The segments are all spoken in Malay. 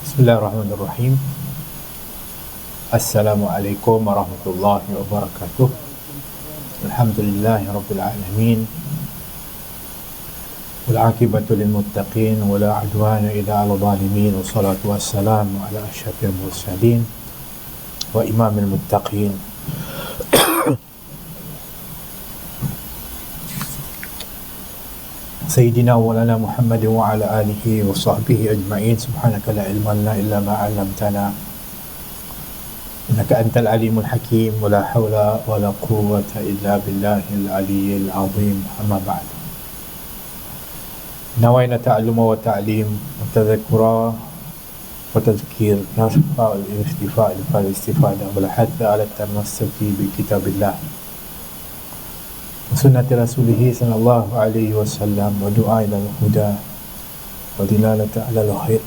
Bismillahirrahmanirrahim. Assalamualaikum warahmatullahi wabarakatuh. Alhamdulillahirabbil alamin. Wal 'aqibatu lil muttaqin wa la 'udwana illa 'alal zalimin. Wassalatu wassalamu ala asyrafil mursalin wa imamil muttaqin. Sayyidina wa lana Muhammadin wa ala alihi wa sahbihi ajma'in. Subhanaka la ilma lana illa ma 'allamtana innaka antal alimul hakim. Wa la hawla wa la quwwata illa billahil aliyyil azim. Amma ba'd. Nawaina ta'alluma wa ta'lim wa tadhakkura wa tadhkir nasfa al-istifa' al-istifadah wa la hatta ala tamassaki bi kitabillah sunnati rasulih sallallahu alaihi wasallam wa du'a ila al-huda wa dilalata ala al-khair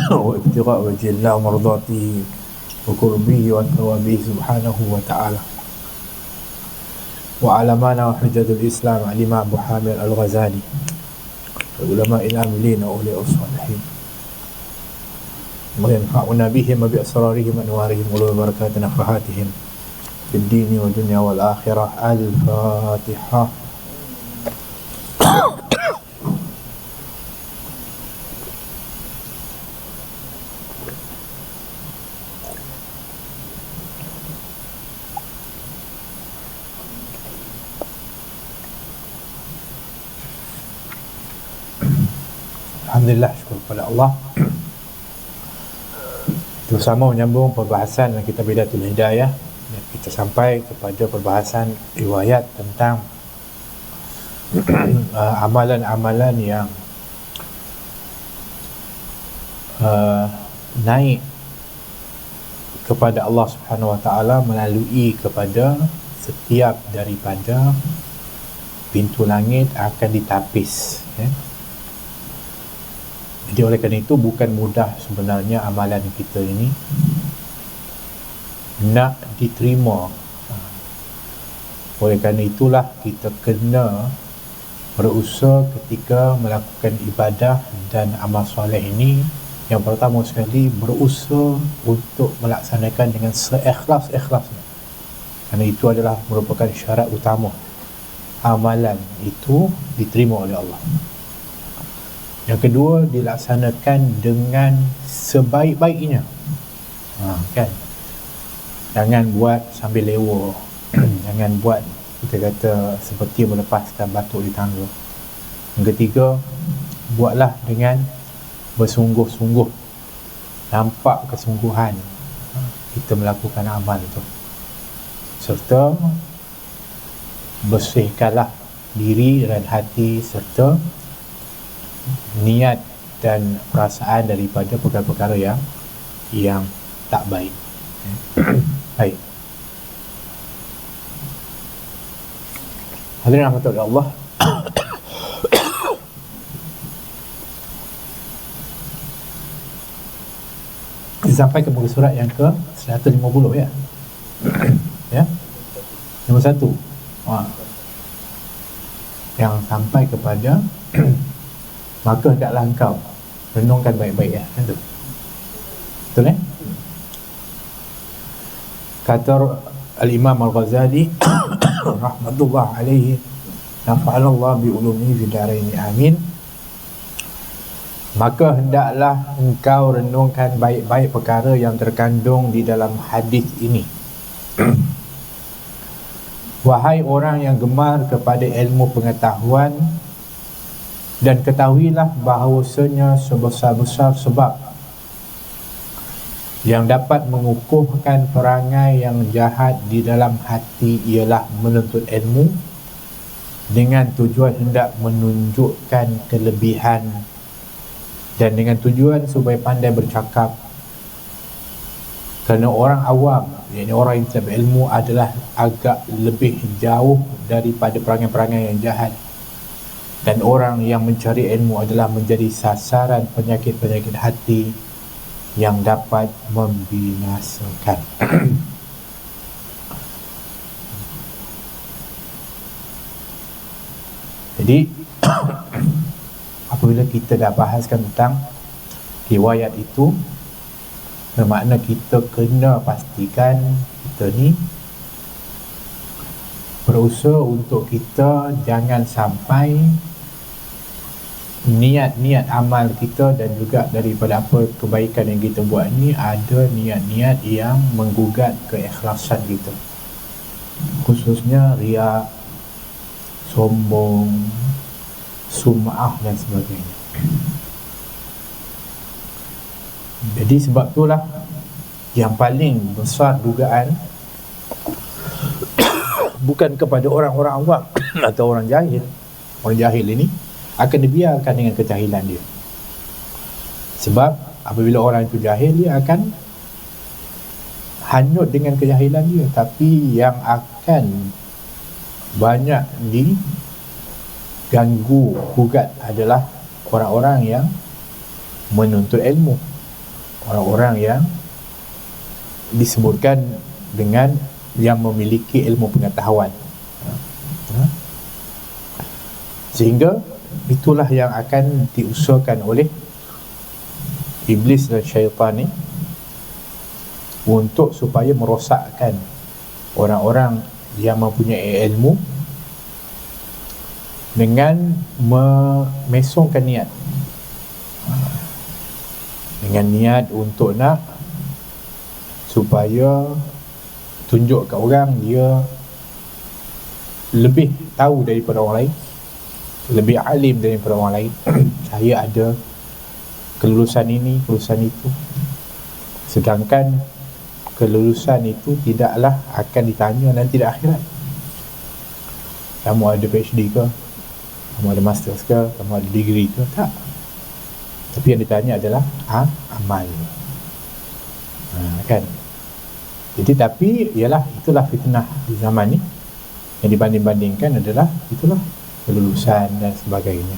wa ibtigha wajhillah mardatihi wa qurbihi wa thawabihi subhanahu wa ta'ala. Wa alamana wa hujjatul islam al-imam Abu Hamid al-Ghazali wa ulama il-amilin wa awliya as-salihin wa yanfa'una bihim wa bi asrarihim wa anwarihim wa barakatih nafahatihim fid dini wa dunya wal akhirah. Al-Fatihah. Alhamdulillah, syukur kepada Allah. Bersama menyambung perbahasan kita Bidatul Hidayah, kita sampai kepada perbahasan riwayat tentang amalan-amalan yang naik kepada Allah Subhanahu Wa Taala melalui kepada setiap daripada pintu langit akan ditapis, ya. Jadi oleh kerana itu bukan mudah sebenarnya amalan kita ini nak diterima. Oleh kerana itulah kita kena berusaha ketika melakukan ibadah dan amal soleh ini. Yang pertama sekali, berusaha untuk melaksanakan dengan seikhlas-ikhlasnya, kerana itu adalah merupakan syarat utama amalan itu diterima oleh Allah. Yang kedua, dilaksanakan dengan sebaik-baiknya, kan? Jangan buat sambil lewa. Jangan buat, kita kata, seperti melepaskan batuk di tangga. Yang ketiga, buatlah dengan bersungguh-sungguh, nampak kesungguhan kita melakukan amal itu, serta bersihkanlah diri dan hati serta niat dan perasaan daripada perkara-perkara yang tak baik. Baik. Hadirin rahmatullah Allah. Sampai ke muka surat yang ke 150, ya. Ya. Nombor 1. Yang sampai kepada maka hendaklah engkau renungkan baik-baik, ya. Itu betul, kata Al-Imam Al-Ghazali rahmatullah alaihi, nafa'alallah bi ulumihi fid dharain, amin. Maka hendaklah engkau renungkan baik-baik perkara yang terkandung di dalam hadis ini. Wahai orang yang gemar kepada ilmu pengetahuan, dan ketahuilah bahawasanya sebesar-besar sebab yang dapat mengukuhkan perangai yang jahat di dalam hati ialah menuntut ilmu dengan tujuan hendak menunjukkan kelebihan dan dengan tujuan supaya pandai bercakap. Kerana orang awam, yakni orang yang tidak berilmu, adalah agak lebih jauh daripada perangai-perangai yang jahat. Dan orang yang mencari ilmu adalah menjadi sasaran penyakit-penyakit hati yang dapat membinasakan. Jadi apabila kita dah bahaskan tentang riwayat itu, bermakna kita kena pastikan kita ni berusaha untuk kita jangan sampai niat-niat amal kita dan juga daripada apa kebaikan yang kita buat ni ada niat-niat yang menggugat keikhlasan kita, khususnya riak, sombong, sum'ah dan sebagainya. Jadi sebab itulah yang paling besar dugaan bukan kepada orang-orang awam atau orang jahil. Orang jahil ini akan dibiarkan dengan kejahilan dia. Sebab apabila orang itu jahil, dia akan hanyut dengan kejahilan dia. Tapi yang akan banyak diganggu, gugat adalah orang-orang yang menuntut ilmu, orang-orang yang disebutkan dengan yang memiliki ilmu pengetahuan. Sehingga itulah yang akan diusahakan oleh iblis dan syaitan ni untuk supaya merosakkan orang-orang yang mempunyai ilmu dengan memesongkan niat, dengan niat untuk nak supaya tunjuk kat orang dia lebih tahu daripada orang lain, lebih alim daripada orang lain. Saya ada kelulusan ini, kelulusan itu, sedangkan kelulusan itu tidaklah akan ditanya nanti di akhirat. Kamu ada PhD ke? Kamu ada Masters ke? Kamu ada degree ke? Tak. Tapi yang ditanya adalah amal. Kan? Jadi tapi ialah itulah fitnah di zaman ni. Yang dibanding-bandingkan adalah itulah kelulusan dan sebagainya.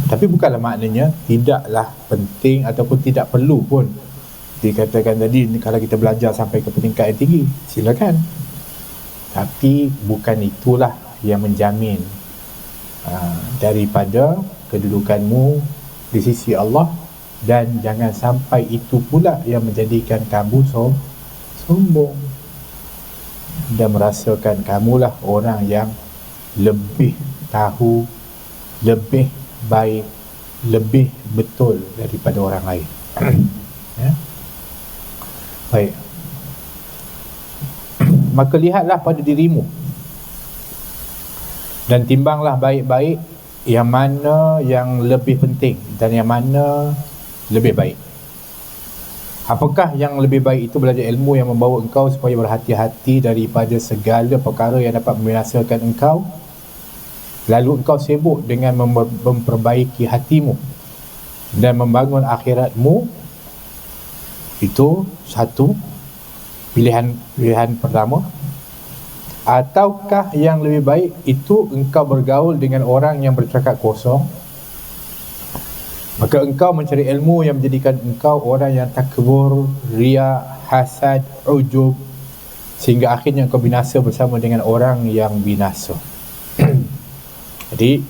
Tapi bukanlah maknanya tidaklah penting ataupun tidak perlu pun dikatakan tadi kalau kita belajar sampai ke peringkat yang tinggi, silakan. Tapi bukan itulah yang menjamin daripada kedudukanmu di sisi Allah, dan jangan sampai itu pula yang menjadikan kamu sombong dan merasakan kamulah orang yang lebih tahu, lebih baik, lebih betul daripada orang lain. Ya? Baik. Maka lihatlah pada dirimu dan timbanglah baik-baik yang mana yang lebih penting dan yang mana lebih baik. Apakah yang lebih baik itu? Belajar ilmu yang membawa engkau supaya berhati-hati daripada segala perkara yang dapat membinasakan engkau, lalu engkau sibuk dengan memperbaiki hatimu dan membangun akhiratmu. Itu satu pilihan pertama. Ataukah yang lebih baik itu engkau bergaul dengan orang yang bercakap kosong, maka engkau mencari ilmu yang menjadikan engkau orang yang takbur, riya, hasad, ujub, sehingga akhirnya engkau binasa bersama dengan orang yang binasa. Jadi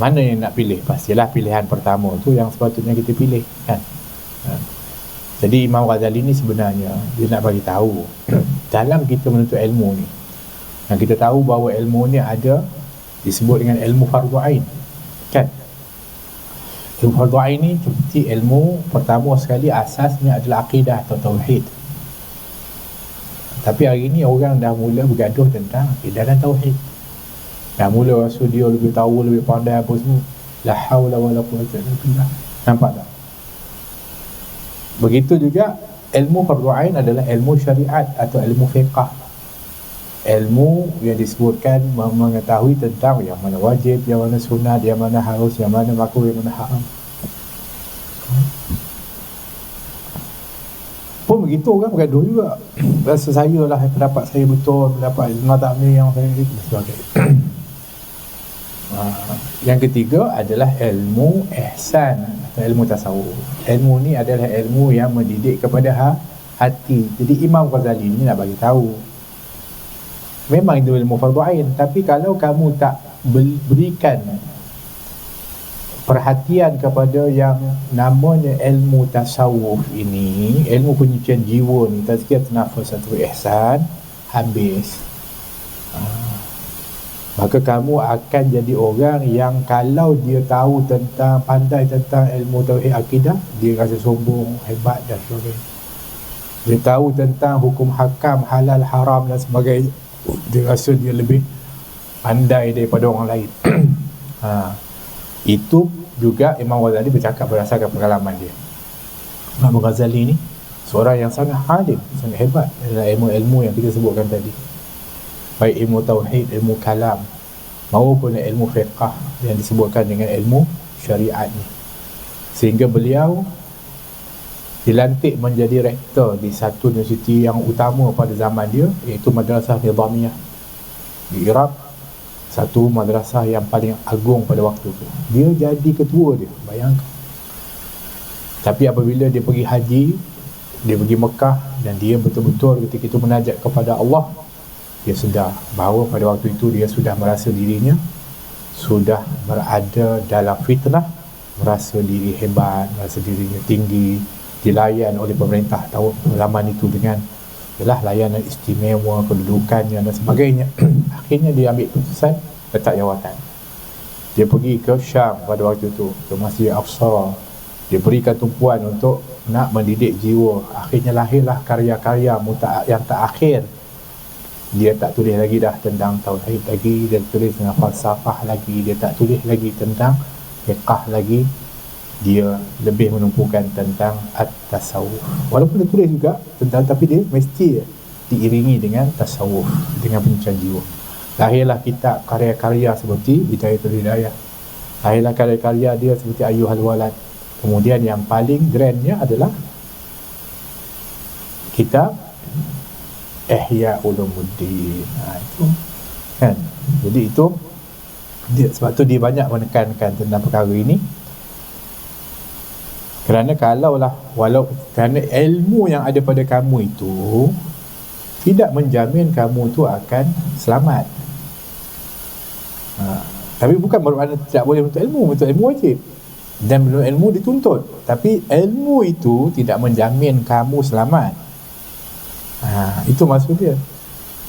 mana yang nak pilih? Pastilah pilihan pertama tu yang sepatutnya kita pilih, kan? Jadi Imam Ghazali ni sebenarnya dia nak bagi tahu dalam kita menuntut ilmu ni, yang kita tahu bahawa ilmu ni ada disebut dengan ilmu fardhu ain, kan? Ilmu fardhu ain ni seperti ilmu pertama sekali asasnya adalah akidah atau tauhid. Tapi hari ni orang dah mula bergaduh tentang akidah dan tauhid. Dah mula rasa dia lebih tahu, lebih pandai apa semua. La haula wala quwwata illa billah. Nampak tak? Begitu juga ilmu fardhu ain adalah ilmu syariat atau ilmu fiqh. Ilmu yang disebutkan mengetahui tentang yang mana wajib, yang mana sunat, yang mana harus, yang mana makruh, yang mana haram. Pun begitu orang bergaduh juga. Rasa saya lah, pendapat saya betul, pendapat Ibn Ta'mi yang saya sebagainya. Yang ketiga adalah ilmu ihsan atau ilmu tasawuf. Ilmu ni adalah ilmu yang mendidik kepada hati. Jadi Imam Ghazali ni nak bagi tahu, memang itu ilmu fardhu ain, tapi kalau kamu tak berikan perhatian kepada yang namanya ilmu tasawuf ini, ilmu penyucian jiwa ni, tazkiyah nafas atau ihsan, habis, maka kamu akan jadi orang yang kalau dia tahu tentang, pandai tentang ilmu tauhid akidah, dia rasa sombong, hebat dan sebagainya. Dia tahu tentang hukum hakam, halal, haram dan sebagainya, dia rasa dia lebih pandai daripada orang lain. Itu juga Imam Ghazali bercakap berdasarkan pengalaman dia. Imam Ghazali ni seorang yang sangat alim, sangat hebat dalam ilmu-ilmu yang kita sebutkan tadi, baik ilmu tauhid, ilmu kalam maupun ilmu fiqh yang disebutkan dengan ilmu syariat ni. Sehingga beliau dilantik menjadi rektor di satu universiti yang utama pada zaman dia, iaitu Madrasah Nizamiyah di Iraq, satu madrasah yang paling agung pada waktu tu. Dia jadi ketua dia, bayangkan. Tapi apabila dia pergi haji, dia pergi Mekah, dan dia betul-betul ketika itu menajat kepada Allah, dia sedar bahawa pada waktu itu dia sudah merasa dirinya sudah berada dalam fitnah, merasa diri hebat, merasa dirinya tinggi, dilayan oleh pemerintah tahun zaman itu dengan layanan istimewa, kedudukannya dan sebagainya. Akhirnya dia ambil keputusan letak jawatan. Dia pergi ke Syam pada waktu itu, ke Masjid Aqsa. Dia berikan tumpuan untuk nak mendidik jiwa. Akhirnya lahirlah karya-karya yang terakhir. Dia tak tulis lagi dah tentang tauhid lagi, dia tulis tentang falsafah lagi, dia tak tulis lagi tentang fiqh lagi. Dia lebih menumpukan tentang at-tasawuf. Walaupun dia tulis juga tentang, tapi dia mesti diiringi dengan tasawuf, dengan penyucian jiwa. Lahirlah kitab karya-karya seperti Bidayatul Hidayah. Lahirlah karya-karya dia seperti Ayyuhal Walad. Kemudian yang paling grandnya adalah kitab Ihya Ulumuddin. Itu kan. Jadi itu dia, sebab tu dia banyak menekankan tentang perkara ini. Kerana kerana ilmu yang ada pada kamu itu tidak menjamin kamu tu akan selamat. Tapi bukan bermakna tidak boleh menuntut ilmu wajib. Dan menuntut ilmu dituntut. Tapi ilmu itu tidak menjamin kamu selamat. Itu maksud dia.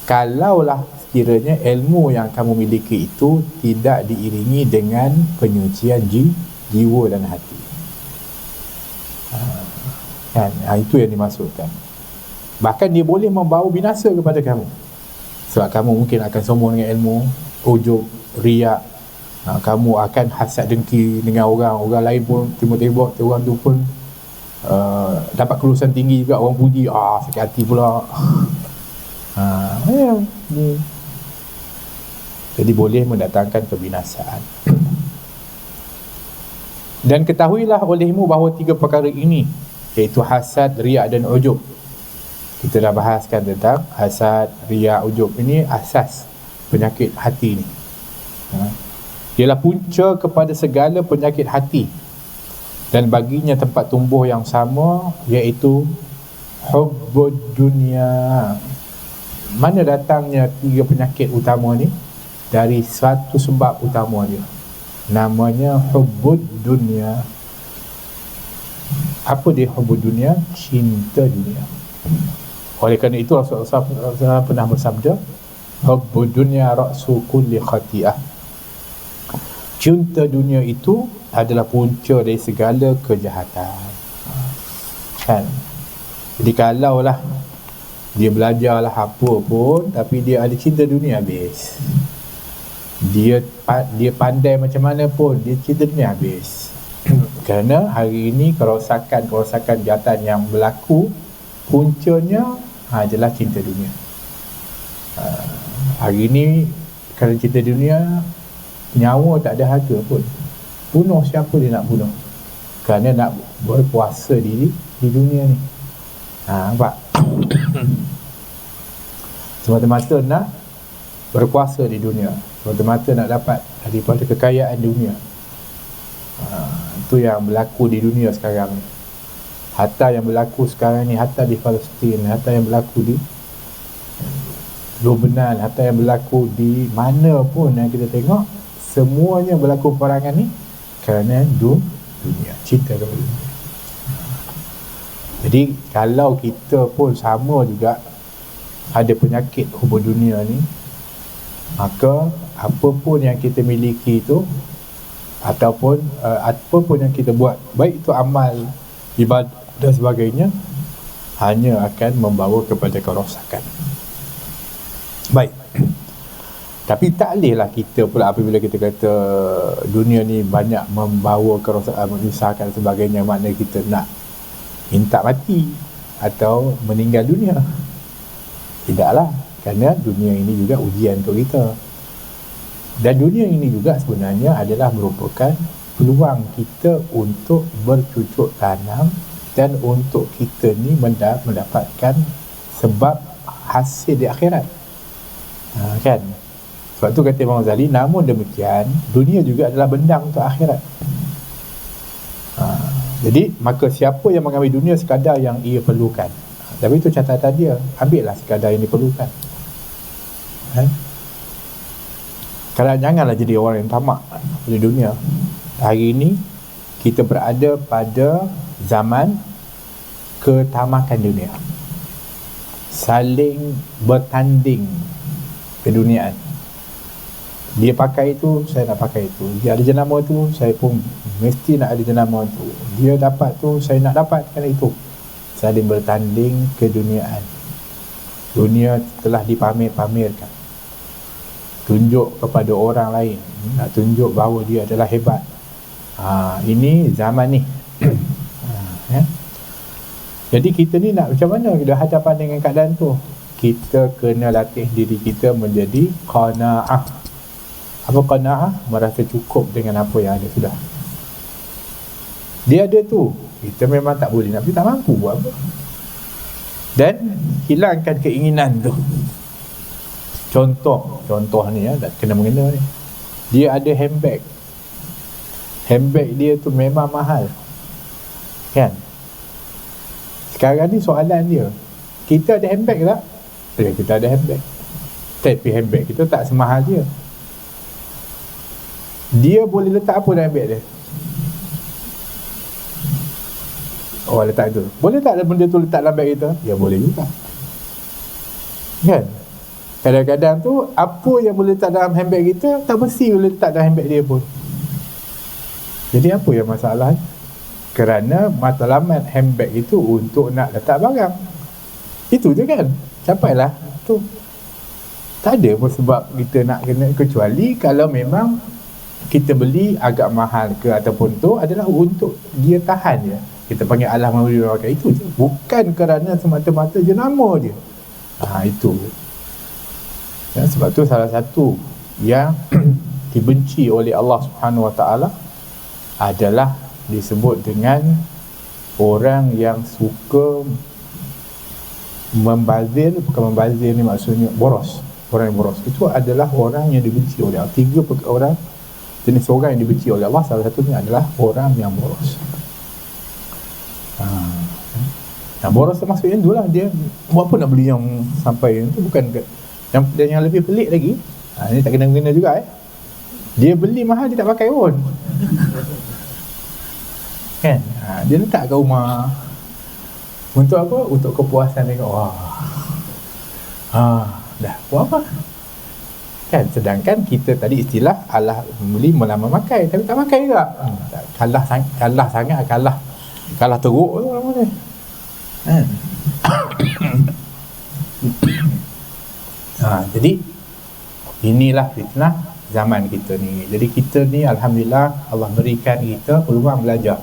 Kalaulah sekiranya ilmu yang kamu miliki itu tidak diiringi dengan penyucian jiwa dan hati. Itu yang dimaksudkan. Bahkan dia boleh membawa binasa kepada kamu. Sebab kamu mungkin akan sombong dengan ilmu, ujub, riak. Kamu akan hasad dengki dengan orang lain pun tiba-tiba orang tu pun dapat kelulusan tinggi juga, orang puji, sakit hati pula. Jadi boleh mendatangkan kebinasaan. Dan ketahuilah olehmu bahawa 3 perkara ini, iaitu hasad, riak dan ujub. Kita dah bahaskan tentang hasad, riak, ujub. Ini asas penyakit hati ni. Ialah punca kepada segala penyakit hati, dan baginya tempat tumbuh yang sama, iaitu hubbud dunia. Mana datangnya 3 penyakit utama ni? Dari satu sebab utama dia, namanya hubbud dunia. Apa dia hubbud dunia? Cinta dunia. Oleh kerana itu Rasulullah pernah bersabda, hubbud dunia ra'su kulli khati'ah. Cinta dunia itu adalah punca dari segala kejahatan. Kan? Jadi kalaulah dia belajarlah apa pun, tapi dia ada cinta dunia, habis. Dia pandai macam mana pun, dia cinta dunia, habis. Kerana hari ini kerosakan jahatan yang berlaku, puncanya adalah cinta dunia. Hari ini kerana cinta dunia, nyawa tak ada harga pun. Bunuh siapa dia nak bunuh, kerana nak berkuasa di dunia ni. Nampak? Semata-mata nak berkuasa di dunia, semata-mata nak dapat daripada kekayaan dunia. Itu yang berlaku di dunia sekarang ni. Hatta yang berlaku sekarang ni, hatta di Palestin, hatta yang berlaku di Lebanon, hatta yang berlaku di mana pun yang kita tengok, semuanya berlaku peperangan ni kerana dunia, cinta kepada dunia. Jadi kalau kita pun sama juga ada penyakit hubung dunia ni, maka apa pun yang kita miliki itu, ataupun apa pun yang kita buat, baik itu amal, ibadah dan sebagainya, hanya akan membawa kepada kerosakan. Baik. Tapi tak bolehlah kita pula apabila kita kata dunia ni banyak membawa kerosakan, menyusahkan dan sebagainya, maknanya kita nak minta mati atau meninggal dunia. Tidaklah, kerana dunia ini juga ujian untuk kita. Dan dunia ini juga sebenarnya adalah merupakan peluang kita untuk bercucuk tanam dan untuk kita ni mendapatkan sebab hasil di akhirat. Kan? Sebab tu kata Imam Ghazali, namun demikian dunia juga adalah bendang untuk akhirat. Jadi maka siapa yang mengambil dunia sekadar yang ia perlukan, tapi itu catatan dia, ambillah sekadar yang diperlukan. Kalau janganlah jadi orang yang tamak di dunia. Hari ini kita berada pada zaman ketamakan dunia, saling bertanding keduniaan. Dia pakai itu, saya nak pakai itu. Dia ada jenama tu, saya pun mesti nak ada jenama tu. Dia dapat tu, saya nak dapatkan itu. Saling bertanding keduniaan. Dunia telah dipamer-pamerkan, tunjuk kepada orang lain, nak tunjuk bahawa dia adalah hebat. Ini zaman ni. Jadi kita ni nak macam mana kita hadapan dengan keadaan tu? Kita kena latih diri kita menjadi qanaah. Apa qanaah? Merasa cukup dengan apa yang ada sudah. Dia ada tu, kita memang tak boleh, tapi tak mampu buat apa. Dan hilangkan keinginan tu. Contoh ni dah kena mengena ni. Dia ada handbag. Handbag dia tu memang mahal, kan? Sekarang ni soalan dia, kita ada handbag tak? Kita ada handbag, tapi handbag kita tak semahal dia. Dia boleh letak apa dalam handbag dia? Oh, letak tu. Boleh tak benda tu letak dalam beg kita? Ya, boleh juga, kan? Kadang-kadang tu apa yang boleh letak dalam handbag kita tak mesti boleh letak dalam handbag dia pun. Jadi apa yang masalah? Kerana matlamat handbag itu untuk nak letak barang. Itu je kan? Capailah tu. Tak ada pun sebab kita nak kena, kecuali kalau memang kita beli agak mahal ke ataupun tu adalah untuk dia tahan je. Kita panggil alah membeli pakai, itu je. Bukan kerana semata-mata jenama dia. Itu. Ya, sebab tu salah satu yang dibenci oleh Allah Subhanahu Wa Taala adalah disebut dengan orang yang suka membazir. Bukan membazir ni maksudnya boros. Orang yang boros itu adalah orang yang dibenci oleh Allah. 3 orang jenis orang yang dibenci oleh Allah, salah satunya adalah orang yang boros. Nah, boros maksudnya tu lah, dia buat apa nak beli yang sampai itu, bukan ke, yang lebih pelik lagi. Ini tak kena-kena juga dia beli mahal, dia tak pakai pun. Kan? Dia letak kat rumah. Untuk apa? Untuk kepuasan tengok, dah buat apa? Kan? Sedangkan kita tadi istilah alah beli melama makai, tapi tak pakai juga. Kalah sangat, kalah teruk tu orang ni. Jadi inilah fitnah zaman kita ni. Jadi kita ni alhamdulillah Allah berikan kita peluang belajar,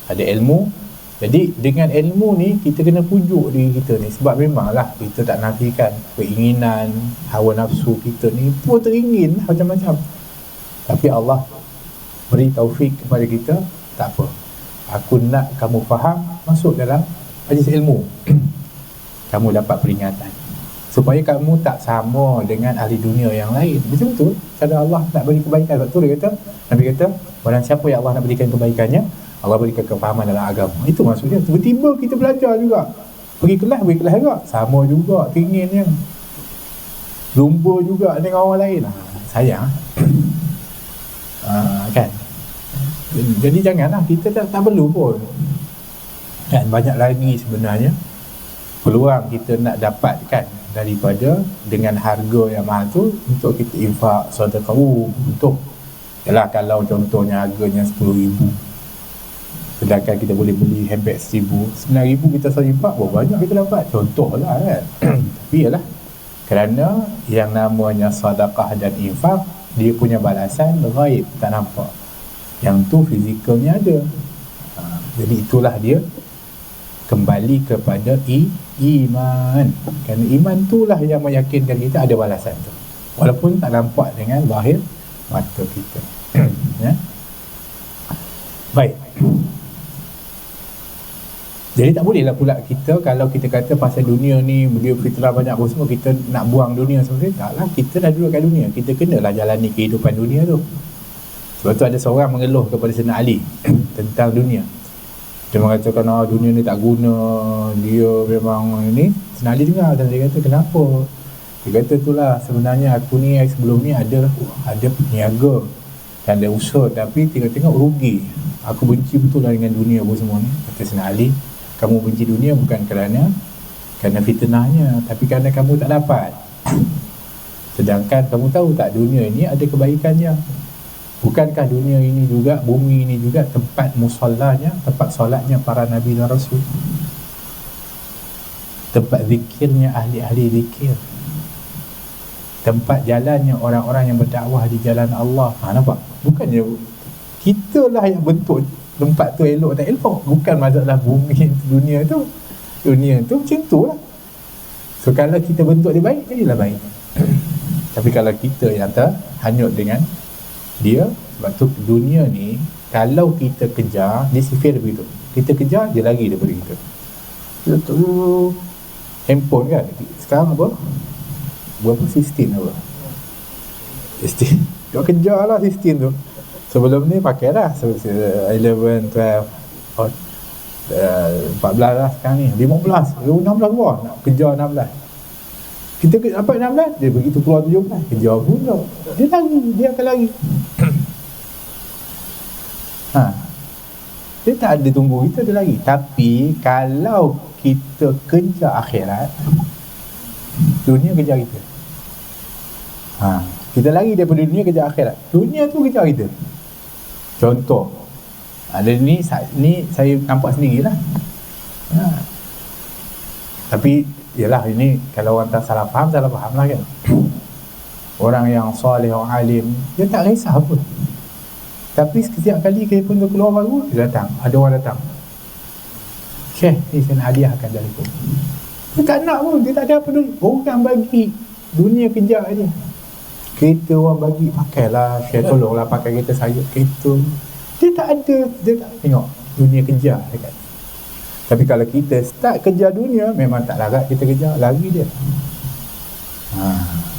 ada ilmu. Jadi dengan ilmu ni kita kena pujuk diri kita ni, sebab memanglah kita tak nafikan keinginan, hawa nafsu kita ni pun teringin macam-macam. Tapi Allah beri taufik kepada kita, tak apa, aku nak kamu faham, masuk dalam majlis ilmu. Kamu dapat peringatan supaya kamu tak sama dengan ahli dunia yang lain. Betul-betul cara Allah nak beri kebaikan. Sebab tu dia kata, Nabi kata, barang siapa yang Allah nak berikan kebaikannya, Allah berikan kefahaman dalam agama. Itu maksudnya. Tiba-tiba kita belajar juga, pergi kelas juga, sama juga keinginnya, lumba juga dengan orang lain. Sayang. Kan? Jadi janganlah, kita tak perlu pun. Dan banyak lagi sebenarnya peluang kita nak dapatkan daripada dengan harga yang mahal tu untuk kita infak sedekah. Untuk yalah, kalau contohnya harganya 10,000, sedangkan kita boleh beli handbag 1,000, 9,000 kita infak, berapa banyak kita dapat? Contohlah kan. Tapi yalah, kerana yang namanya sedekah dan infak, dia punya balasan ghaib, tak nampak. Yang tu fizikalnya ada. Jadi itulah dia kembali kepada iman. Kerana iman itulah yang meyakinkan kita ada balasan tu, walaupun tak nampak dengan zahir mata kita. Ya? Baik. Jadi tak bolehlah pula kita, kalau kita kata pasal dunia ni dia fitnah banyak apa semua, kita nak buang dunia semua. Taklah, kita dah duduk kat dunia, kita kenalah jalani kehidupan dunia tu. Sebab tu ada seorang mengeluh kepada Sayyidina Ali tentang dunia. Dia mengatakan, dunia ni tak guna, dia memang ini. Sayyidina Ali dengar dan dia kata, kenapa? Dia kata, itulah sebenarnya aku ni sebelum ni ada peniaga dan ada usaha, tapi tengok-tengok rugi. Aku benci betul lah dengan dunia apa semua ni. Kata Sayyidina Ali, kamu benci dunia bukan kerana fitnahnya, tapi kerana kamu tak dapat. Sedangkan kamu tahu tak, dunia ini ada kebaikannya. Bukankah dunia ini juga, bumi ini juga tempat musallahnya, tempat solatnya para Nabi dan Rasul, tempat zikirnya ahli-ahli zikir, tempat jalannya orang-orang yang berdakwah di jalan Allah. Nampak? Bukannya kita lah yang bentuk tempat tu elok tak elok. Bukan masalah bumi, dunia tu. Dunia tu macam tu lah. So kalau kita bentuk dia baik, jadilah baik. Tapi kalau kita yang terhanyut dengan dia, sebab tu dunia ni kalau kita kejar, dia sifir begitu. Kita kejar, dia lari daripada kita. Tu handphone kan sekarang apa? Berapa 16 apa? 16. Kau kejar lah 16 tu. Sebelum ni pakai dah 11, 12, 14 lah sekarang ni, 15, 16 buah nak kejar 16. Kita dapat 16, dia begitu keluar 17, kejar pula. Dia lari, dia akan lari. Dia tak ada tunggu kita, dia lari. Tapi kalau kita kejar akhirat, dunia kejar kita. Kita lari daripada dunia kejar akhirat, dunia tu kejar kita. Contoh, ada ni saya nampak sendirilah. Tapi yalah, ini kalau orang tak salah faham lah kan. Orang yang soleh, orang alim, dia tak risau pun. Tapi setiap kali telefon tu keluar baru, dia datang, ada orang datang, Syekh ni saya nak hadiahkan telefon. Dia tak nak pun, dia tak ada apa duit. Orang bagi, dunia kejar je. Kereta orang bagi, pakailah Syekh, tolonglah pakai kereta saya, kereta. Dia tak ada, dia tak tengok, dunia kejar dekat. Tapi kalau kita start kejar dunia, memang tak larat kita kejar, lari dia.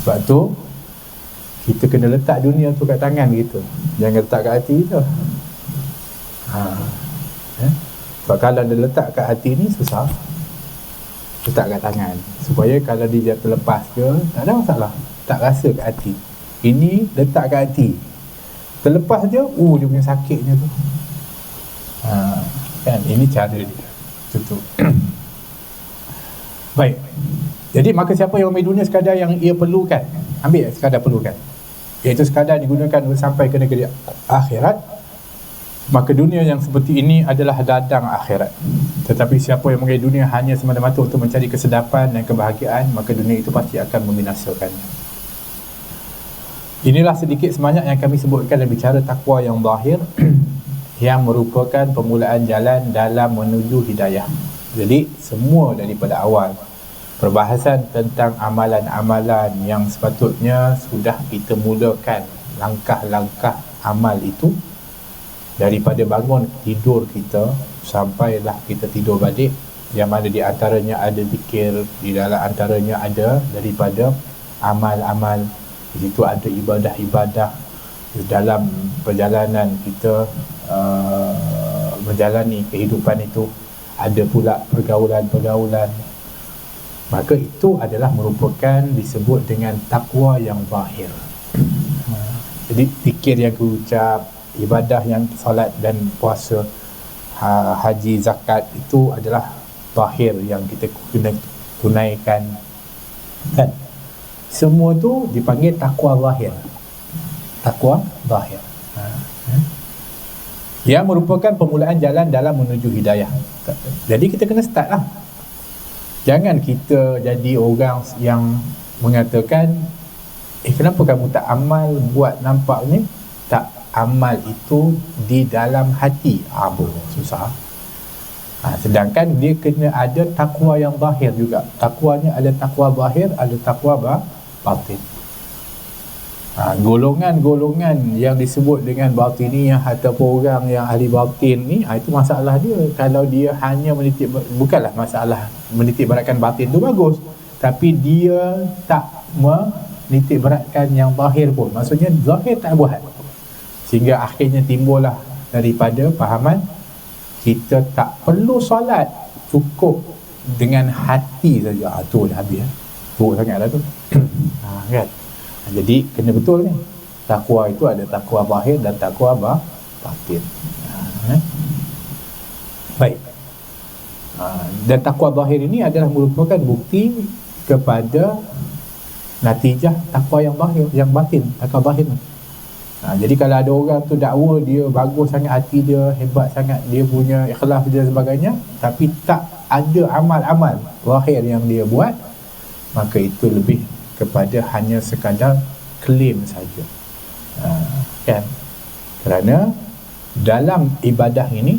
Sebab tu kita kena letak dunia tu kat tangan kita, jangan letak kat hati kita. Sebab kalau dia letak kat hati ni susah, letak kat tangan, supaya kalau dia terlepas ke, tak ada masalah, tak rasa kat hati. Ini letak kat hati, terlepas dia, dia punya sakitnya tu. Kan, ini cara dia. Betul. Baik. Jadi maka siapa yang ambil dunia sekadar yang ia perlukan, ambil sekadar perlukan, iaitu sekadar digunakan untuk sampai ke negeri akhirat, maka dunia yang seperti ini adalah ladang akhirat. Tetapi siapa yang mengambil dunia hanya semata-mata untuk mencari kesedapan dan kebahagiaan, maka dunia itu pasti akan membinasakannya. Inilah sedikit sebanyak yang kami sebutkan dan bicara takwa yang zahir yang merupakan permulaan jalan dalam menuju hidayah. Jadi semua daripada awal perbahasan tentang amalan-amalan yang sepatutnya sudah kita mulakan langkah-langkah amal itu daripada bangun tidur kita sampailah kita tidur balik, yang mana di antaranya ada zikir, di dalam antaranya ada daripada amal-amal, di situ ada ibadah-ibadah. Dalam perjalanan kita menjalani kehidupan itu ada pula pergaulan-pergaulan. Maka itu adalah merupakan disebut dengan takwa yang zahir. Jadi zikir yang kita ucap, ibadah yang solat dan puasa, haji, zakat itu adalah zahir yang kita kena tunaikan, kan? Semua tu dipanggil takwa zahir. Takwa zahir. Yang merupakan permulaan jalan dalam menuju hidayah. Jadi kita kena start lah. Jangan kita jadi orang yang mengatakan, kenapa kamu tak amal buat nampak ni? Tak, amal itu di dalam hati. Susah. Sedangkan dia kena ada takwa yang zahir juga. Takwanya ada takwa zahir, ada takwa batin. Golongan-golongan yang disebut dengan batiniyah ataupun orang yang ahli batin ni, itu masalah dia. Kalau dia hanya menitik, bukanlah masalah menitik beratkan batin tu bagus, tapi dia tak menitik beratkan yang zahir pun. Maksudnya zahir tak buat, sehingga akhirnya timbullah daripada fahaman kita tak perlu solat, cukup dengan hati saja. Tu dah habis. Buruk sangat lah tu. Kan? Jadi kena betul ni. Takwa itu ada takwa zahir dan takwa batin. Baik. Dan takwa zahir ini adalah merupakan bukti kepada natijah takwa yang zahir, yang batin, takwa zahir. Jadi kalau ada orang tu dakwa dia bagus sangat, hati dia hebat sangat, dia punya ikhlas dan sebagainya, tapi tak ada amal-amal zahir yang dia buat, maka itu lebih kepada hanya sekadar klaim saja. Kan? Kerana dalam ibadah ini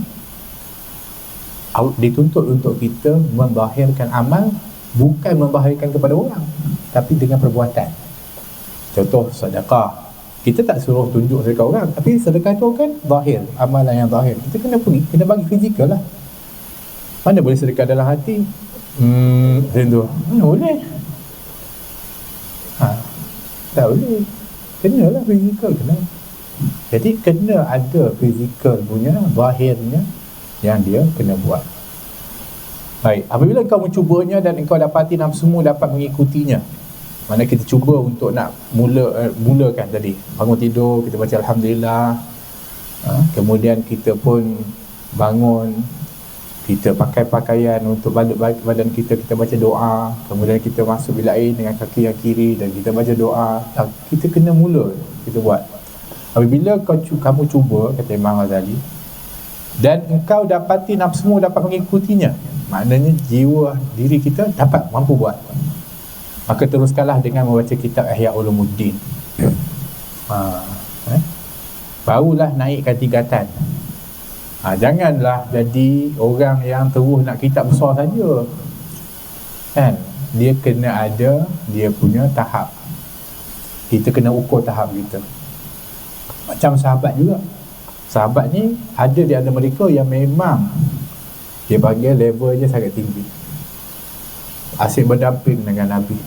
dituntut untuk kita menzahirkan amal, bukan menzahirkan kepada orang, tapi dengan perbuatan. Contoh sedekah, kita tak suruh tunjuk sedekah orang, tapi sedekah itu kan zahir, amalan yang zahir. Kita kena pergi, kena bagi fizikal lah. Mana boleh sedekah dalam hati? Macam tu mana boleh? Tak boleh. Kenalah fizikal, kena. Jadi kena ada fizikal punya, zahirnya yang dia kena buat. Baik, apabila kau mencubanya dan engkau dapati nafsumu dapat mengikutinya, mana kita cuba untuk nak mulakan tadi, bangun tidur kita baca Alhamdulillah, kemudian kita pun bangun, kita pakai pakaian untuk balut badan kita, kita baca doa, kemudian kita masuk bilik air dengan kaki yang kiri dan kita baca doa. Kita kena mula, kita buat. Apabila kamu cuba, kata Imam Ghazali, dan engkau dapati nafsumu dapat mengikutinya, maknanya jiwa diri kita dapat mampu buat, maka teruskanlah dengan membaca kitab Ihya Ulumuddin. Barulah naikkan tingkatan. Janganlah jadi orang yang terus nak kitab besar saja, kan? Dia kena ada dia punya tahap. Kita kena ukur tahap kita. Macam sahabat juga. Sahabat ni ada di antara mereka yang memang dia panggil levelnya sangat tinggi, asyik berdamping dengan Nabi.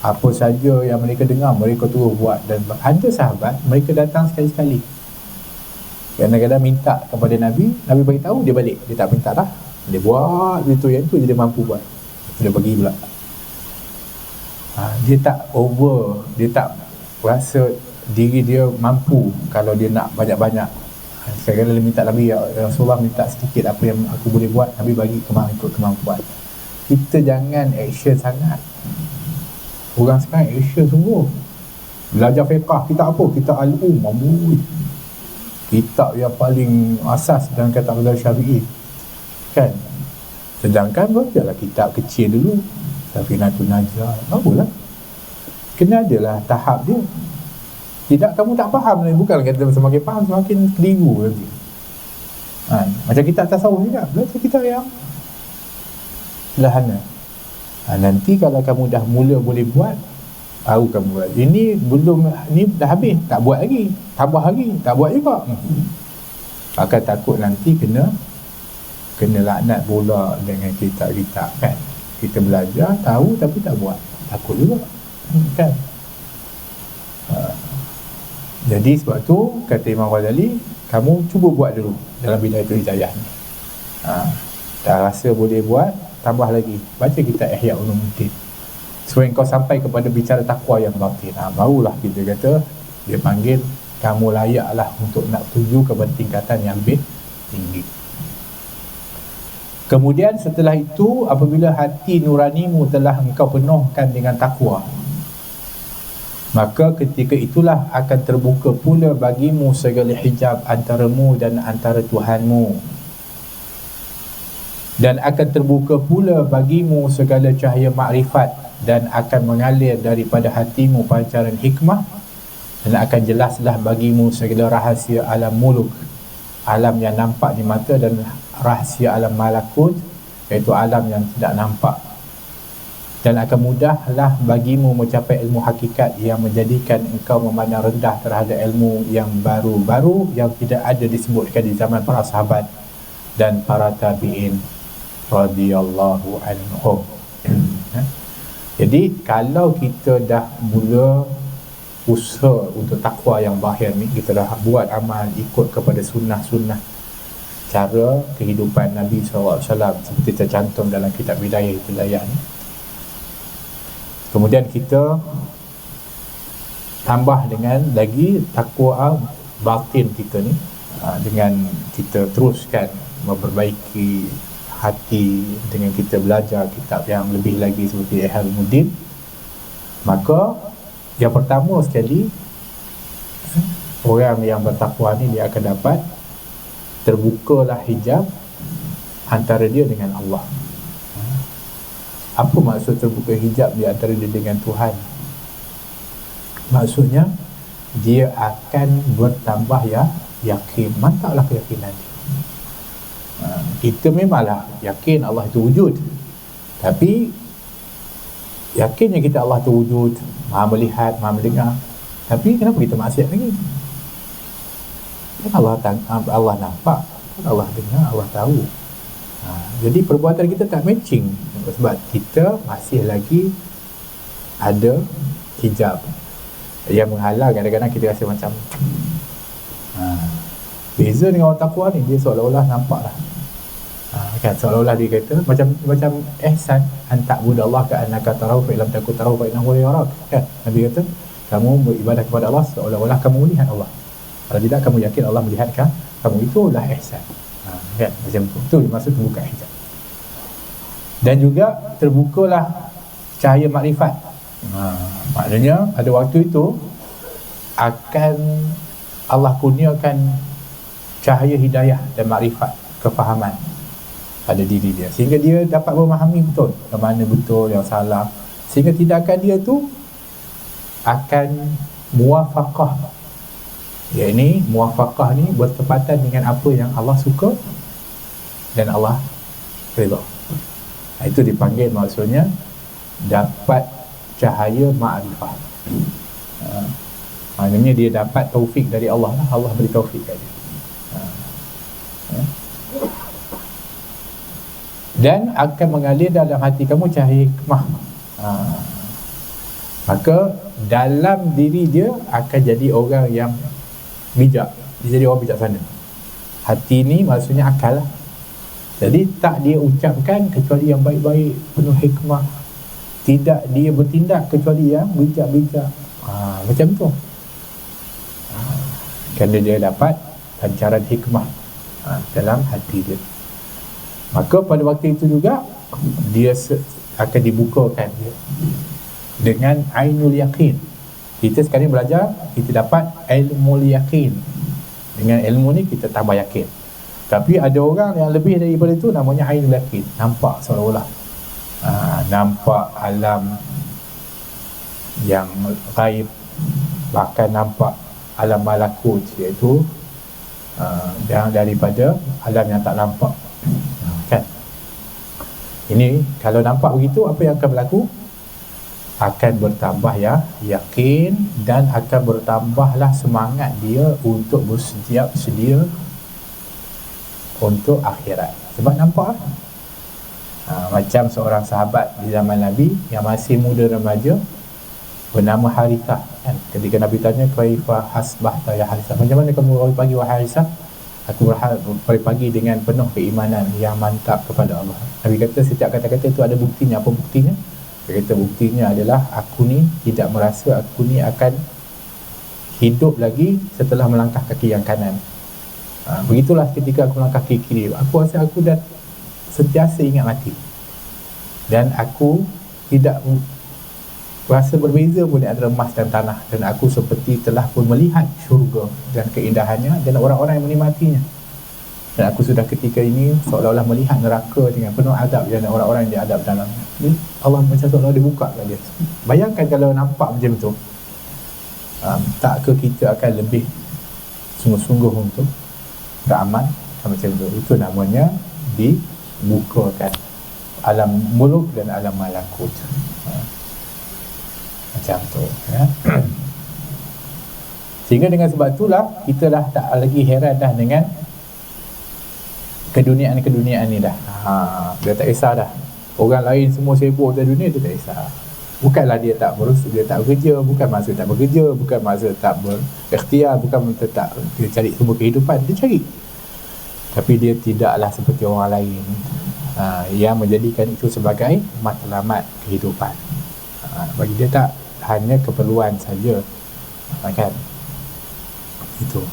Apa saja yang mereka dengar, mereka terus buat. Dan ada sahabat, mereka datang sekali-sekali, kadang-kadang minta kepada Nabi, Nabi bagi tahu, dia balik, dia tak minta dah, dia buat itu, yang tu je dia mampu buat, dia bagi pula. Dia tak over, dia tak rasa diri dia mampu kalau dia nak banyak-banyak. Kadang-kadang dia minta Nabi, ya Rasulullah, minta sedikit apa yang aku boleh buat, Nabi bagi ikut kemampuan. Kita jangan action sangat. Orang sekarang action sungguh. Belajar fiqah, kita apa? Kita al-umam, kitab yang paling asas dalam kata mazhab Syafi'i, kan? Sedangkan bacalah kitab kecil dulu, Safinatul Najah, barulah. Kena adalah tahap dia. Tidak kamu tak faham, bukan kata semakin faham semakin keliru nanti. Macam kitab tasawuf juga, belajar kitab yang sederhana. Nanti kalau kamu dah mula boleh buat, baru kamu buat. Ini belum, ni dah habis, tak buat lagi, tambah lagi, tak buat juga. Akan takut nanti kena laknat pula dengan kitab-kitab, kan? Kita belajar, tahu tapi tak buat, takut juga, kan? Jadi sebab tu kata Imam Ghazali, kamu cuba buat dulu dalam Bidayatul Hidayah ni. Dah rasa boleh buat, tambah lagi, baca kitab Ihya Ulumuddin, supaya kau sampai kepada bicara takwa yang batin. Barulah kita kata dia panggil kamu layaklah untuk nak tuju ke tingkatan yang lebih tinggi. Kemudian setelah itu, apabila hati nuranimu telah engkau penuhkan dengan takwa, maka ketika itulah akan terbuka pula bagimu segala hijab antaramu dan antara Tuhanmu, dan akan terbuka pula bagimu segala cahaya makrifat, dan akan mengalir daripada hatimu pancaran hikmah, dan akan jelaslah bagimu segala rahsia alam muluk, alam yang nampak di mata, dan rahsia alam malakut, iaitu alam yang tidak nampak. Dan akan mudahlah bagimu mencapai ilmu hakikat yang menjadikan engkau memandang rendah terhadap ilmu yang baru-baru yang tidak ada disebutkan di zaman para sahabat dan para tabi'in radhiyallahu anhum. Jadi kalau kita dah mula usaha untuk takwa yang zahir ni, kita dah buat amal ikut kepada sunnah-sunnah cara kehidupan Nabi SAW seperti tercantum dalam kitab Bidayah Hidayah ni, kemudian kita tambah dengan lagi takwa batin kita ni, dengan kita teruskan memperbaiki hati dengan kita belajar kitab yang lebih lagi seperti Ihya Ulumuddin, maka yang pertama sekali, orang yang bertakwa ni dia akan dapat terbukalah hijab antara dia dengan Allah. Apa maksud terbuka hijab di antara dia dengan Tuhan? Maksudnya dia akan bertambah yakin, mantaplah keyakinan dia. Kita memanglah yakin Allah itu wujud, tapi yakinnya kita Allah itu wujud, Maha melihat, Maha mendengar, tapi kenapa kita maksiat lagi? Kan Allah nampak, kan Allah dengar, Allah tahu. Jadi perbuatan kita tak matching, sebab kita masih lagi ada hijab yang menghalang. Kadang-kadang kita rasa macam beza dengan orang takwa ni, dia seolah-olah nampak lah, kan, seolah-olah dia kata macam ihsan antak budallah ka annaka tarahu fa illam takun tarahu fa innahu yarak, kan. Nabi kata kamu beribadah kepada Allah seolah-olah kamu melihat Allah, kalau tidak kamu yakin Allah melihat kamu, itulah ihsan, kan, macam tu dimaksud terbuka hijab. Dan juga terbukalah cahaya makrifat. Maknanya pada waktu itu akan Allah kurniakan cahaya hidayah dan makrifat, kefahaman pada diri dia, sehingga dia dapat memahami betul yang mana betul, yang salah, sehingga tindakan dia tu akan muwafaqah. Ya, ini muwafaqah ni bertepatan dengan apa yang Allah suka dan Allah redha. Itu dipanggil, maksudnya dapat cahaya ma'rifah. Maknanya dia dapat taufik dari Allah lah. Allah beri taufik kat dia. Dan akan mengalir dalam hati kamu cahaya hikmah. Maka dalam diri dia akan jadi orang yang bijak. Dia jadi orang bijaksana. Hati ni maksudnya akal lah. Jadi tak dia ucapkan kecuali yang baik-baik, penuh hikmah. Tidak dia bertindak kecuali yang bijak-bijak. Macam tu. Kerana dia dapat pancaran hikmah dalam hati dia. Maka pada waktu itu juga dia akan dibukakan dia dengan ainul yakin. Kita sekarang belajar, kita dapat ilmu yakin. Dengan ilmu ni kita tambah yakin. Tapi ada orang yang lebih daripada itu, namanya ainul yakin. Nampak seolah-olah nampak alam yang gaib, bahkan nampak alam malakut, iaitu yang daripada alam yang tak nampak, kan. Ini kalau nampak begitu, apa yang akan berlaku? Akan bertambah yakin, dan akan bertambahlah semangat dia untuk bersedia untuk akhirat. Sebab nampak macam seorang sahabat di zaman Nabi yang masih muda remaja bernama Harithah, kan? Ketika Nabi tanya, kaifa hasbahta ya Harithah, macam mana kamu awal pagi wahai Harithah? Aku pagi dengan penuh keimanan yang mantap kepada Allah. Nabi kata setiap kata-kata itu ada buktinya. Apa buktinya? Dia kata buktinya adalah aku ni tidak merasa aku ni akan hidup lagi setelah melangkah kaki yang kanan. Begitulah ketika aku melangkah kaki kiri, aku rasa aku dah sentiasa ingat mati, dan aku tidak rasa berbeza pun di antara emas dan tanah, dan aku seperti telah pun melihat syurga dan keindahannya dan orang-orang yang menikmatinya, dan aku sudah ketika ini seolah-olah melihat neraka dengan penuh azab dan orang-orang yang diadab dalam. Allah macam seolah dibuka kat dia. Bayangkan kalau nampak macam tu, tak ke kita akan lebih sungguh-sungguh untuk beramal macam tu? Itu namanya dibukakan alam muluk dan alam malakut. Macam tu, ya. Sehingga dengan sebab itulah kita dah tak lagi heran dah dengan keduniaan ni dah. Dia tak kisah dah. Orang lain semua sibuk dalam dunia, dia tak kisah. Bukanlah dia tak bekerja, bukan maksud tak bekerja, bukan maksud tak berikhtiar, bukan maksud tak dia cari semua kehidupan, dia cari. Tapi dia tidaklah seperti orang lain yang menjadikan itu sebagai matlamat kehidupan. Bagi dia tak hanya keperluan saja, kan? Itu.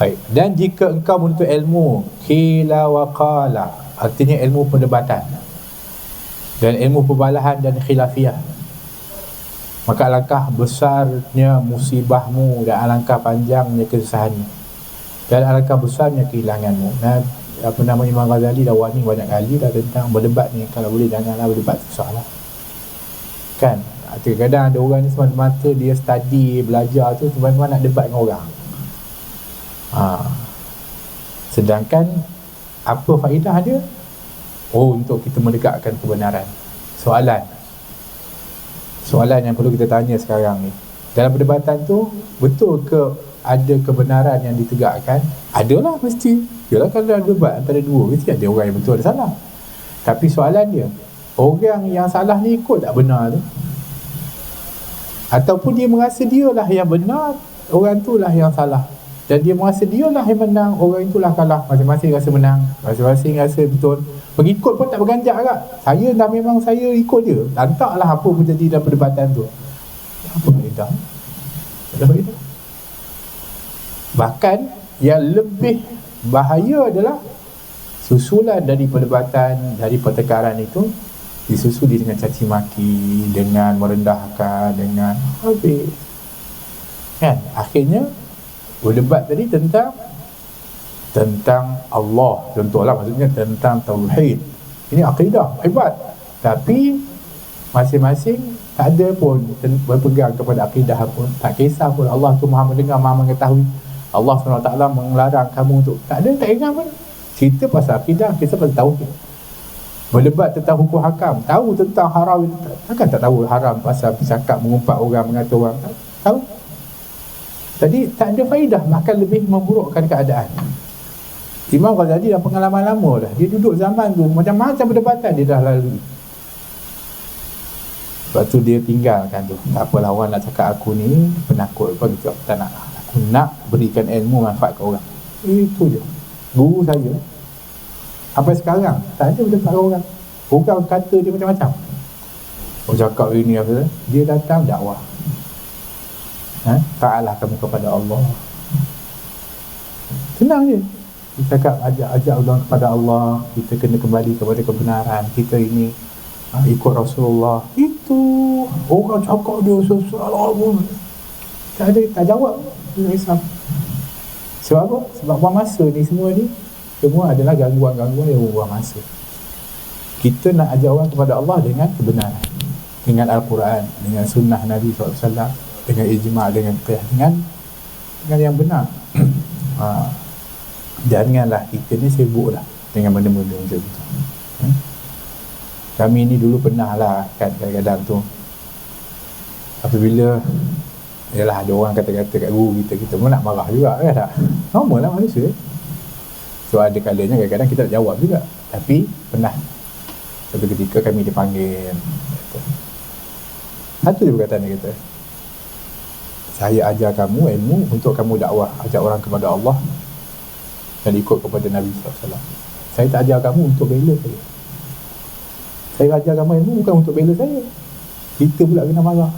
Baik. Dan jika engkau menuntut ilmu qila wa qala, artinya ilmu perdebatan dan ilmu perbalahan dan khilafiyah, maka alangkah besarnya musibahmu dan alangkah panjangnya kesusahanmu dan alangkah besarnya kehilanganmu. Imam Ghazali dah warning banyak kali dah tentang berdebat ni. Kalau boleh janganlah berdebat, susahlah, kan? Kadang-kadang ada orang ni semata-mata dia study, belajar tu semata-mata nak debat dengan orang. Sedangkan apa faedah dia? Untuk kita mendekatkan kebenaran. Soalan yang perlu kita tanya sekarang ni, dalam perdebatan tu, betul ke ada kebenaran yang ditegakkan? Adalah, mesti. Yalah, kalau ada debat antara dua, mesti ada orang yang betul, ada salah. Tapi soalan dia, orang yang salah ni ikut tak benar tu? Ataupun dia merasa dialah yang benar, orang tu lah yang salah, dan dia merasa dialah yang menang, orang itulah kalah. Masing-masing rasa menang, masing-masing rasa betul. Pengikut pun tak berganjak agak. Saya dah memang saya ikut dia, lantaklah apa pun jadi dalam perdebatan tu. Apa faedah? Tak ada faedah. Bahkan yang lebih bahaya adalah susulan dari perdebatan, dari pertengkaran itu disusuli dengan caci maki, dengan merendahkan, dengan habis, kan? Akhirnya berdebat tadi tentang Allah, contohlah, maksudnya tentang tauhid, ini akidah, hebat, tapi masing-masing tak ada pun berpegang kepada akidah pun, tak kisah pun Allah tu Maha mendengar, Maha mengetahui, Allah SWT melarang kamu untuk, tak ingat pun. Cerita pasal akidah, kisah pasal tauhid. Berdebat tentang hukum hakam, tahu tentang haram, takkan tak tahu haram pasal bercakap, mengumpat orang, mengata orang, tahu. Jadi tak ada faedah, bahkan lebih memburukkan keadaan. Imam Ghazali dah pengalaman lama dah, dia duduk zaman tu, macam-macam perdebatan dia dah lalui. Lepas tu dia tinggalkan tu. Tak apalah, orang nak cakap aku ni penakut apa gitu, tak nak. Aku nak berikan ilmu manfaat ke orang, itu je. Guru saya sampai sekarang tak ada berdebat orang. Orang kata dia macam-macam, cakap ini apa, dia datang dakwah, ta'alah kamu kepada Allah, senang je. Dia cakap ajak orang kepada Allah, kita kena kembali kepada kebenaran, kita ini ikut Rasulullah. Itu orang cakap dia salah pun tak ada, tak jawab. Dia risau. Sebab apa? Sebab buang masa ni, semua adalah gangguan-gangguan yang buang masa. Kita nak ajak orang kepada Allah dengan kebenaran, dengan Al-Quran, dengan sunnah Nabi SAW, dengan ijma', dengan yang benar. Janganlah kita ni sibuk lah dengan benda-benda macam tu. Kami ni dulu pernah lah kan, kadang-kadang tu apabila yalah ada orang kata-kata kat guru kita pun nak marah juga, kan tak? Normal lah manusia. So ada kalanya kadang-kadang kita tak jawab juga. Tapi pernah satu ketika kami dipanggil, satu je perkataan dia kata, saya ajar kamu ilmu untuk kamu dakwah, ajak orang kepada Allah dan ikut kepada Nabi SAW. Saya tak ajar kamu untuk bela saya. Saya ajar kamu ilmu bukan untuk bela saya. Kita pula kena marah.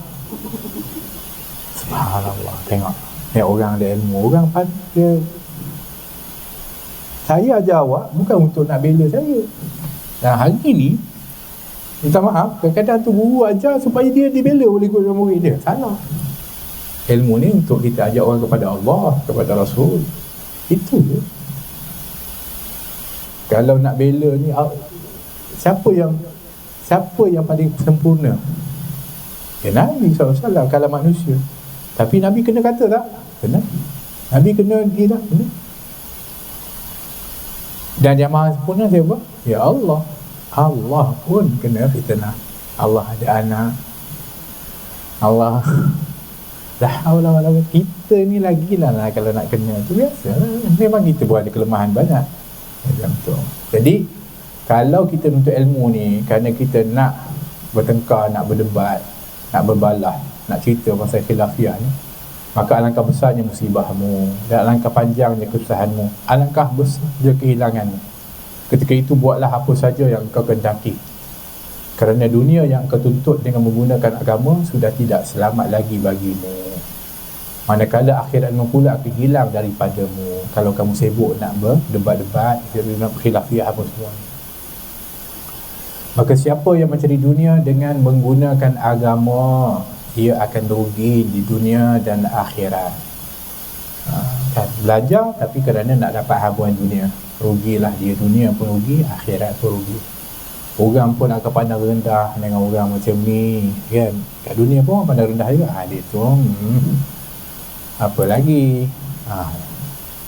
Subhanallah, tengok. Yang orang ada ilmu, orang dia, saya ajar awak bukan untuk nak bela saya. Dan hari ni minta maaf, kadang-kadang tu guru ajar supaya dia dibela oleh guru dan murid dia. Salah. Ilmu ni untuk kita ajar orang kepada Allah, kepada Rasul. Itu je. Kalau nak bela ni, siapa yang paling sempurna? Ya Nabi SAW kalau manusia. Tapi Nabi kena kata tak? Kena. Nabi kena dia tak? Kena. Dan yang maha sempurna siapa? Ya Allah. Allah pun kena fitnah. Allah ada anak. Allah dah haula wala quwwata. Kita ni lagilah kalau nak kena tu biasa. Memang kita pun ada kelemahan banyak. Macam tu. Jadi kalau kita nuntut ilmu ni kerana kita nak bertengkar, nak berdebat, nak berbalah, nak cerita pasal khilafiyah ni, maka alangkah besarnya musibahmu dan alangkah panjangnya kesusahanmu, alangkah besarnya kehilanganmu. Ketika itu buatlah apa saja yang kau kehendaki, kerana dunia yang kau tuntut dengan menggunakan agama sudah tidak selamat lagi bagimu, manakala akhiratmu pula akan hilang daripadamu kalau kamu sibuk nak berdebat-debat, nak khilafiyah apa semua. Maka siapa yang mencari dunia dengan menggunakan agama, ia akan rugi di dunia dan akhirat. Kan? Belajar tapi kerana nak dapat habuan dunia, rugilah dia. Dunia pun rugi, akhirat pun rugi. Orang pun akan pandang rendah dengan orang macam ni, kan? Kat dunia pun orang pandang rendah juga. Dia tu apa lagi,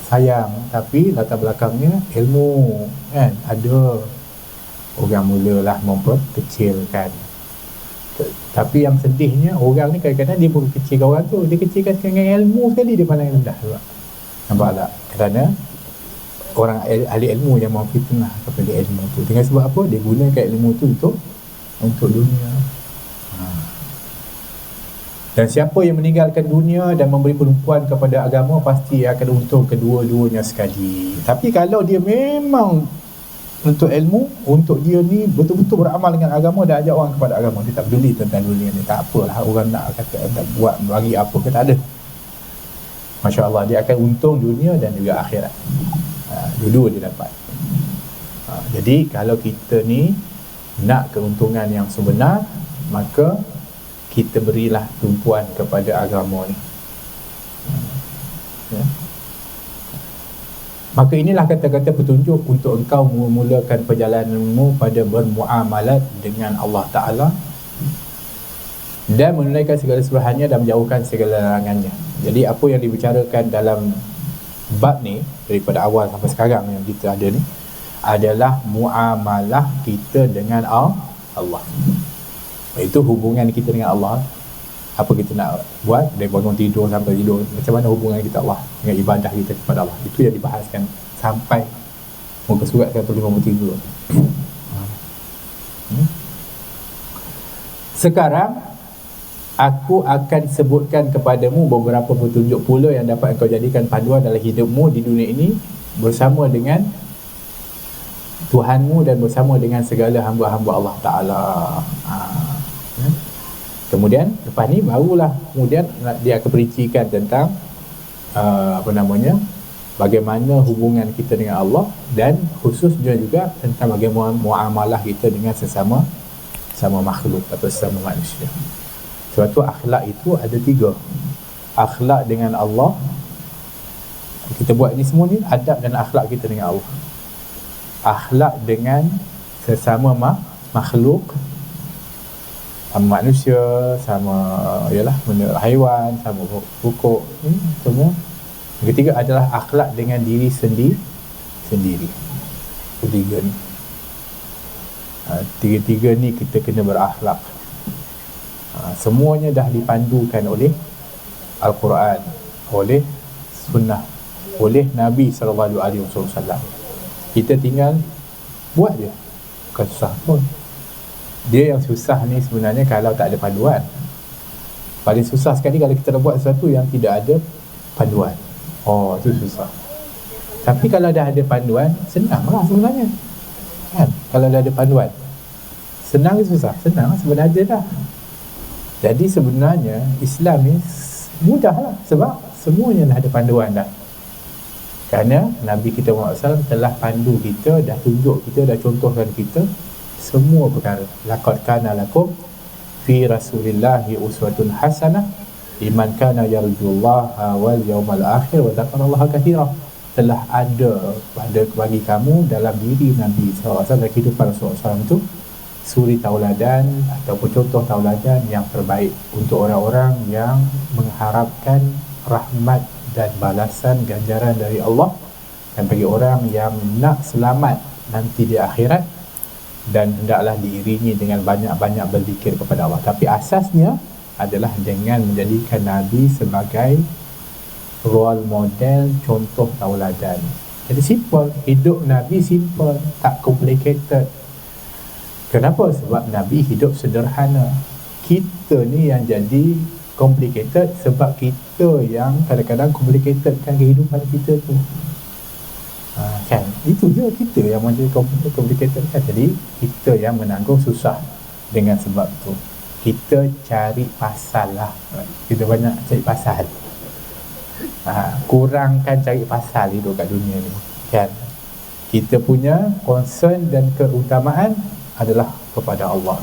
sayang, tapi latar belakangnya ilmu, kan? Ada. Orang mulalah memperkecilkan. Tapi yang sedihnya, orang ni kadang-kadang dia pun kecilkan orang tu. Dia kecilkan dengan ilmu sekali, dia pandang rendah juga. Nampak tak? Kerana orang ahli ilmu yang mahu fitnah kepada ilmu tu. Dengan sebab apa? Dia gunakan ilmu tu untuk dunia. Dan siapa yang meninggalkan dunia dan memberi penumpuan kepada agama, pasti akan untung kedua-duanya sekali. Tapi kalau dia memang untuk ilmu, untuk dia ni betul-betul beramal dengan agama dan ajak orang kepada agama, dia tak peduli tentang dunia ni. Tak apalah orang nak kata nak buat bagi apa ke, tak ada. Masya Allah, dia akan untung dunia dan juga akhirat. Dua-dua dia dapat. Jadi kalau kita ni nak keuntungan yang sebenar, maka kita berilah tumpuan kepada agama ni. Ya. Maka inilah kata-kata petunjuk untuk engkau memulakan perjalananmu pada bermuamalat dengan Allah Ta'ala dan menunaikan segala suruhannya dan menjauhkan segala larangannya. Jadi apa yang dibicarakan dalam bab ni daripada awal sampai sekarang yang kita ada ni adalah muamalah kita dengan Allah. Itu hubungan kita dengan Allah. Apa kita nak buat dari bangun tidur sampai tidur, macam mana hubungan kita Allah dengan ibadah kita kepada Allah. Itu yang dibahaskan sampai muka surat 153. Sekarang aku akan sebutkan kepadamu beberapa petunjuk pula yang dapat engkau jadikan panduan dalam hidupmu di dunia ini bersama dengan Tuhanmu dan bersama dengan segala hamba-hamba Allah Ta'ala. Kemudian lepas ni barulah kemudian dia akan perincikan tentang bagaimana hubungan kita dengan Allah, dan khususnya juga tentang bagaimana muamalah kita dengan sesama makhluk atau sesama manusia. Sebab tu akhlak itu ada 3. Akhlak dengan Allah, kita buat ni semua ni adab dan akhlak kita dengan Allah. Akhlak dengan sesama makhluk, sama manusia, sama haiwan, sama pokok, semua. Yang ketiga adalah akhlak dengan diri sendiri. Ketiga ni, tiga-tiga ni kita kena berakhlak. Semuanya dah dipandukan oleh Al-Quran, oleh Sunnah, oleh Nabi SAW. Kita tinggal buat je, bukan susah pun. Dia yang susah ni sebenarnya kalau tak ada panduan. Paling susah sekali kalau kita nak buat sesuatu yang tidak ada panduan. Itu susah. Tapi kalau dah ada panduan, senanglah sebenarnya, kan? Kalau dah ada panduan, senang ke susah? Senang sebenarnya dah. Jadi sebenarnya Islam ni mudahlah, sebab semuanya dah ada panduan dah. Kerana Nabi kita Muhammad SAW telah pandu kita, dah tunjuk kita, dah contohkan kita semua perkara. Laqad kana lakum fi rasulillahi uswatun hasanah liman kana yarjullaha wal yawmal akhir wa dzakarallaha katsira. Telah ada bagi kamu dalam diri Nabi SAW dan kehidupan Rasulullah SAW itu suri tauladan ataupun contoh tauladan yang terbaik untuk orang-orang yang mengharapkan rahmat dan balasan ganjaran dari Allah, dan bagi orang yang nak selamat nanti di akhirat, dan hendaklah diiringi dengan banyak-banyak berzikir kepada Allah. Tapi asasnya adalah dengan menjadikan Nabi sebagai role model, contoh tauladan. Jadi simple, hidup Nabi simple, tak complicated. Kenapa? Sebab Nabi hidup sederhana. Kita ni yang jadi complicated sebab kita yang kadang-kadang complicated kan kehidupan kita tu. Kan itu je, kita yang menjadi complicated kan. Jadi kita yang menanggung susah. Dengan sebab tu kita cari pasal lah. Kita banyak cari pasal. Kurangkan cari pasal hidup kat dunia ni kan. Kita punya concern dan keutamaan adalah kepada Allah.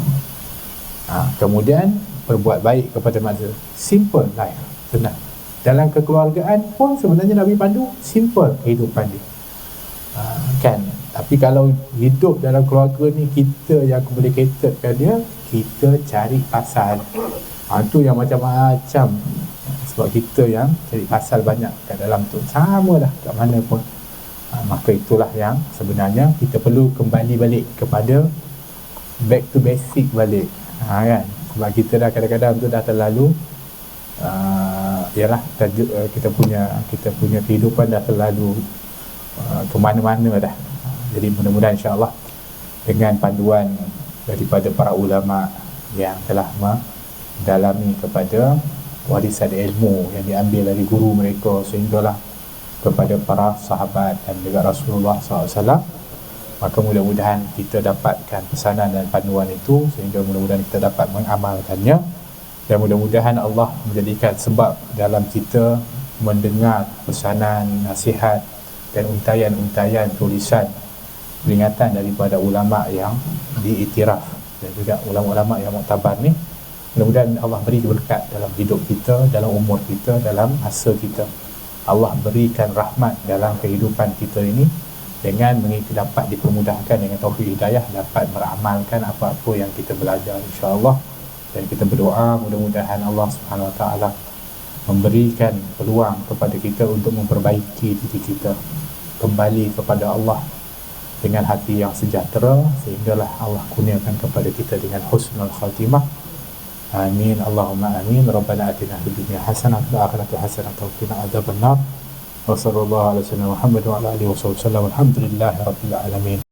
Kemudian berbuat baik kepada manusia. Simple life, senang. Dalam kekeluargaan pun sebenarnya Nabi pandu simple kehidupan dia. Kan. Tapi kalau hidup dalam keluarga ni kita yang complicated kan dia, kita cari pasal. Tu yang macam-macam. Sebab kita yang cari pasal banyak kat dalam tu. Sama dah kat mana pun. Maka itulah yang sebenarnya kita perlu kembali balik kepada back to basic balik. Kan. Sebab kita dah kadang-kadang tu dah terlalu ialah kita punya kehidupan dah terlalu ke mana-mana dah. Jadi mudah-mudahan insya-Allah dengan panduan daripada para ulama yang telah mendalami kepada warisan ilmu yang diambil dari guru mereka sehinggalah kepada para sahabat dan juga Rasulullah SAW, maka mudah-mudahan kita dapatkan pesanan dan panduan itu sehingga mudah-mudahan kita dapat mengamalkannya, dan mudah-mudahan Allah menjadikan sebab dalam kita mendengar pesanan, nasihat dan untayan-untayan tulisan peringatan daripada ulama yang diiktiraf dan juga ulama-ulama yang muktabar ni. Mudah-mudahan Allah beri berkat dalam hidup kita, dalam umur kita, dalam masa kita. Allah berikan rahmat dalam kehidupan kita ini dengan dapat dipermudahkan dengan taufik hidayah, dapat beramalkan apa-apa yang kita belajar insya-Allah. Dan kita berdoa mudah-mudahan Allah Subhanahu Wa Taala memberikan peluang kepada kita untuk memperbaiki diri kita, kembali kepada Allah dengan hati yang sejahtera, sehinggalah Allah kurniakan kepada kita dengan husnul khatimah. Amin, Allahumma amin. Rabbana atina fid dunya hasanah wa fil akhirati hasanah wa qina adzabannar. Wa sallallahu ala sayyidina Muhammad wa ala alihi wa sahbihi wasallam. Alhamdulillahirabbil alamin.